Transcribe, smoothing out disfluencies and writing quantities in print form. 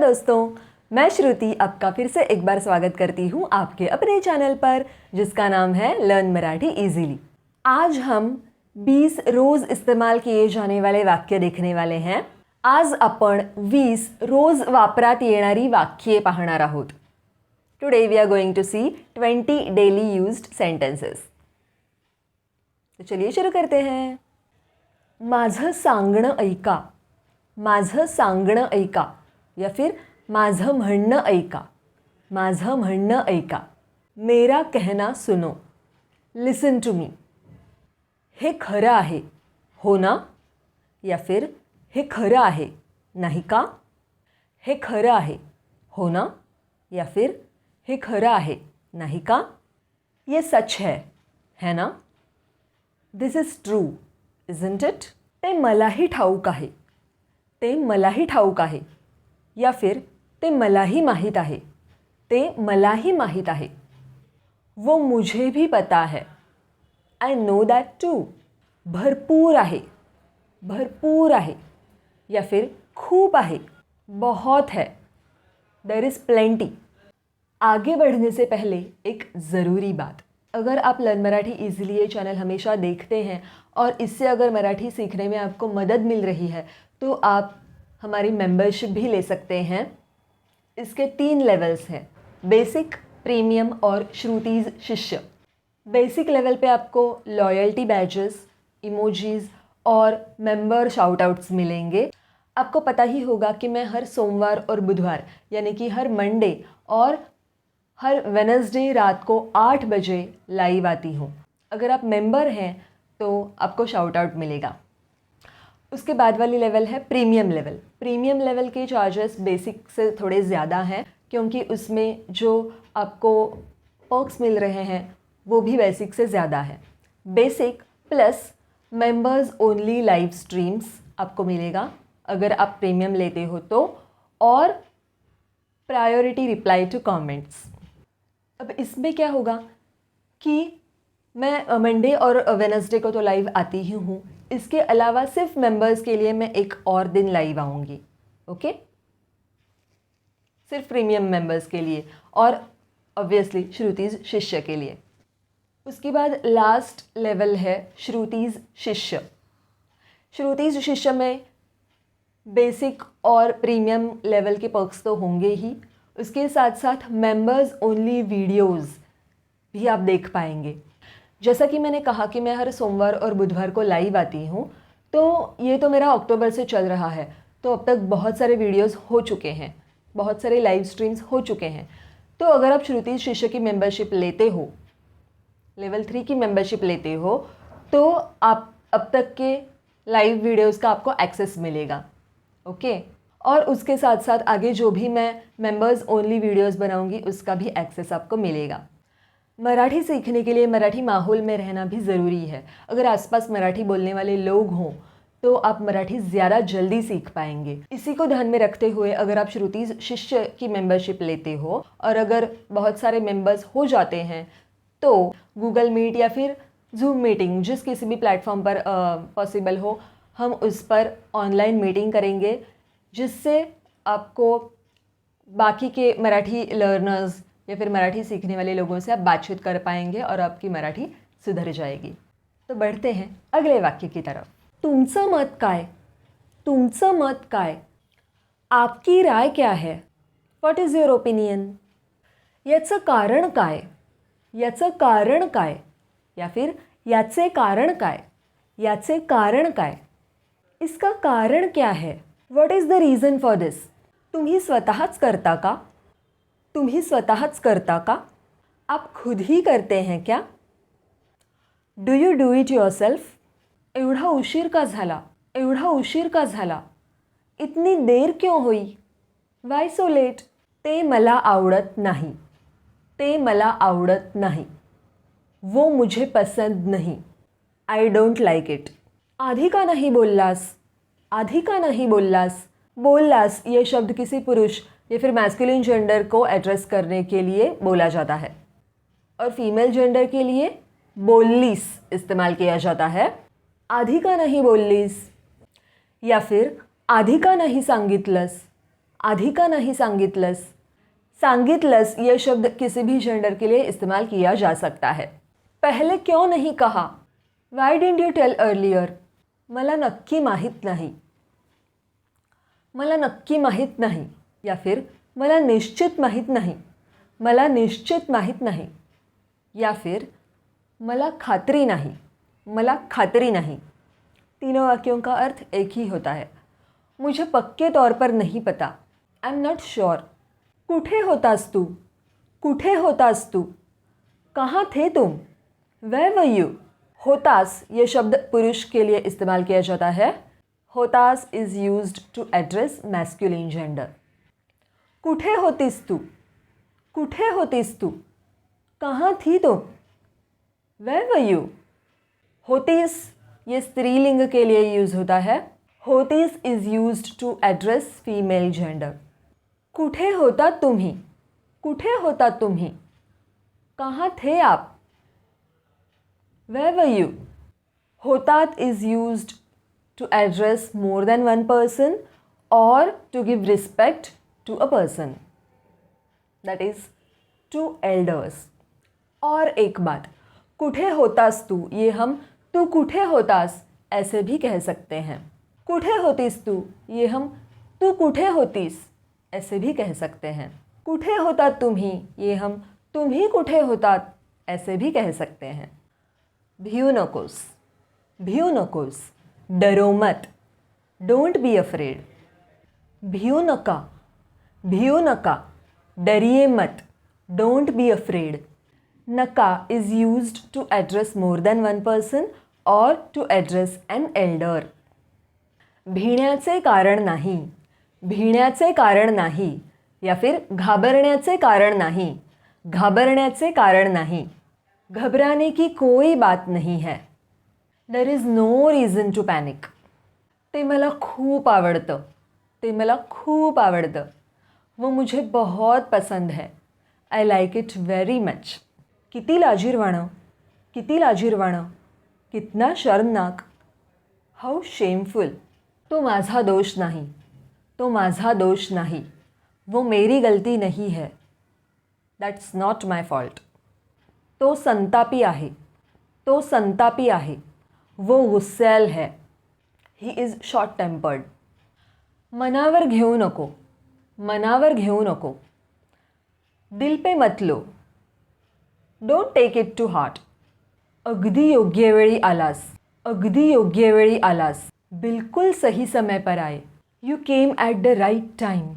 दोस्तों, मैं श्रुति आपका फिर से एक बार स्वागत करती हूँ आपके अपने चैनल पर जिसका नाम है लर्न मराठी इजीली। आज हम 20 रोज इस्तेमाल किए जाने वाले वाक्य देखने वाले हैं। आज आपण 20 रोज वापरात येणारी वाक्ये पाहणार आहोत। Today we are going to see 20 daily used sentences. तो चलिए शुरू करते हैं। माझं सांगणं ऐका, माझं सांगणं ऐका या फिर माझं म्हणणं ऐका, माझं म्हणणं ऐका। मेरा कहना सुनो, लिसन टू मी। हे खरं आहे, हो ना? या फिर हे खरं आहे, नाही का? हे खरं आहे, हो ना? या फिर हे खरं आहे, नाही का? ये सच है ना? दिस इज ट्रू, इजंट इट? ते मलाही ठाऊक आहे, ते मलाही ठाऊक आहे या फिर ते मलाही माहीत आहे, ते मलाही माहीत आहे। वो मुझे भी पता है, आय नो दैट टू। भरपूर आहे, भरपूर आहे या फिर खूब आहे, बहुत है, देयर इज़ प्लेंटी। आगे बढ़ने से पहले एक ज़रूरी बात, अगर आप लर्न मराठी इजीली ये चैनल हमेशा देखते हैं और इससे अगर मराठी सीखने में आपको मदद मिल रही है तो आप हमारी मेंबरशिप भी ले सकते हैं। इसके 3 लेवल्स हैं, बेसिक, प्रीमियम और श्रुतिज शिष्य। बेसिक लेवल पे आपको लॉयल्टी बैजेस, इमोजीज़ और मेंबर शाउटआउट्स मिलेंगे। आपको पता ही होगा कि मैं हर सोमवार और बुधवार यानी कि हर मंडे और हर वेडनेसडे रात को 8 बजे लाइव आती हूँ। अगर आप मेंबर हैं तो आपको शाउट आउट मिलेगा। उसके बाद वाली लेवल है प्रीमियम लेवल। प्रीमियम लेवल के चार्जेस बेसिक से थोड़े ज़्यादा हैं क्योंकि उसमें जो आपको पर्क्स मिल रहे हैं वो भी बेसिक से ज़्यादा है। Basic plus members only live streams आपको मिलेगा अगर आप प्रीमियम लेते हो तो, और प्रायोरिटी रिप्लाई टू कमेंट्स। अब इसमें क्या होगा कि मैं मंडे और वेडनेसडे को तो लाइव आती ही हूँ, इसके अलावा सिर्फ मेंबर्स के लिए मैं एक और दिन लाइव आऊँगी। ओके, सिर्फ प्रीमियम मेंबर्स के लिए और ऑब्वियसली श्रुतिज शिष्य के लिए। उसके बाद लास्ट लेवल है श्रुतिज शिष्य। श्रुतिज शिष्य में बेसिक और प्रीमियम लेवल के पर्क्स तो होंगे ही, उसके साथ साथ मेंबर्स ओनली वीडियोस भी आप देख पाएंगे। जैसा कि मैंने कहा कि मैं हर सोमवार और बुधवार को लाइव आती हूँ, तो ये तो मेरा अक्टूबर से चल रहा है, तो अब तक बहुत सारे वीडियोस हो चुके हैं, बहुत सारे लाइव स्ट्रीम्स हो चुके हैं। तो अगर आप श्रुति शिष्य की मेंबरशिप लेते हो, लेवल 3 की मेंबरशिप लेते हो, तो आप अब तक के लाइव वीडियोस का आपको एक्सेस मिलेगा। ओके, और उसके साथ साथ आगे जो भी मैं मेंबर्स ओनली वीडियोस बनाऊंगी उसका भी एक्सेस आपको मिलेगा। मराठी सीखने के लिए मराठी माहौल में रहना भी ज़रूरी है। अगर आसपास मराठी बोलने वाले लोग हों तो आप मराठी ज़्यादा जल्दी सीख पाएंगे। इसी को ध्यान में रखते हुए अगर आप श्रुति शिष्य की मेंबरशिप लेते हो और अगर बहुत सारे मेंबर्स हो जाते हैं तो गूगल मीट या फिर जूम मीटिंग, जिस किसी भी प्लेटफॉर्म पर पॉसिबल हो, हम उस पर ऑनलाइन मीटिंग करेंगे जिससे आपको बाकी के मराठी लर्नर्स या फिर मराठी सीखने वाले लोगों से आप बातचीत कर पाएंगे और आपकी मराठी सुधर जाएगी। तो बढ़ते हैं अगले वाक्य की तरफ। तुमचं मत काय? तुमचं मत काय? आपकी राय क्या है? What is your opinion? याचं कारण काय? याचं कारण काय? या फिर याचे कारण काय? याचे कारण काय? इसका कारण क्या है? What is the reason for this? तुम्ही स्वतःच करता का? तुम्ही स्वतःच करता का? आप खुद ही करते हैं क्या? Do you do it yourself? एवढा उशीर का झाला? एवढा उशीर का झाला? इतनी देर क्यों हुई? Y so let? ते मला आवडत नाही, ते मला आवडत नाही। वो मुझे पसंद नहीं, आई डोंट लाइक इट। आधी का नहीं बोललास? आधी का नहीं बोललास? बोललास ये शब्द किसी पुरुष या फिर मैस्कुलिन जेंडर को एड्रेस करने के लिए बोला जाता है और फीमेल जेंडर के लिए बोललीस इस्तेमाल किया जाता है। आधी का नहीं बोललीस या फिर आधी का नहीं सांगितलंस? आधी का नहीं सांगितलंस? सांगितलंस यह शब्द किसी भी जेंडर के लिए इस्तेमाल किया जा सकता है. पहले क्यों नहीं कहा? Why didn't you tell earlier? मला नक्की माहीत नाही. मला नक्की माहीत नाही. या फिर मला निश्चित माहीत नाही. मला निश्चित माहीत नाही. या फिर मला खात्री नाही. मला खात्री नहीं. तीनों वाक्यों का अर्थ एक ही होता है. मुझे पक्के तौर पर नहीं पता. I am not sure. कुठे होतास तू? कुठे होतास तू? कहाँ थे तुम? Wear were you? होतास ये शब्द पुरुष के लिए इस्तेमाल किया जाता है. होतास is used to address masculine gender. कुठे होतीस तू? कुठे होतीस तू? कहाँ थी तुम? Wear were you? होतीस ये स्त्रीलिंग के लिए यूज़ होता है. होतीस is used to address female gender. कुठे होता तुम्ही? कुठे होता तुम्ही? कहाँ थे आप? Wear were you? होतात is used to address more than one person और to give respect to a person, that is to elders. और एक बात, कुठे होतास तू ये हम तू कुठे होतास ऐसे भी कह सकते हैं. कुठे होतीस तू ये हम तू कुठे होतीस ऐसे भी कह सकते हैं. कुठे होता तुम्ही ये हम तुम्ही कुठे होतात ऐसे भी कह सकते हैं. भिऊ नकोस. भिऊ नकोस. डरो मत. Don't be afraid. भिऊ नका. भिऊ नका. डरिए मत. Don't be afraid. नका is used to address more than one person or to address an elder. भीण्याचे कारण नाही. भीण्याचे कारण नाही. या फिर घाबरण्याचे कारण नाही. घाबरण्याचे कारण नाही. घबराने की कोई बात नहीं है. There is no reason to panic. ते मला खूप आवडतं. ते मला खूप आवडतं. वो मुझे बहुत पसंद है. I like it very much. किती लाजिरवाणं. किती लाजिरवाणं. कितना शर्मनाक. हाउ शेमफुल. तो माझा दोष नाही. तो माझा दोष नाही. वो मेरी गलती नहीं है. That's not my fault. तो संतापी आहे. तो संतापी आहे. वो गुस्सैल है. He is short tempered. मनावर घेऊ नको. मनावर घेऊ नको. दिल पे मत लो. Don't take it to heart. अगदी योग्य वेळी आलास. अगदी योग्य वेळी आलास. बिल्कुल सही समय पर आए. You came at the right time.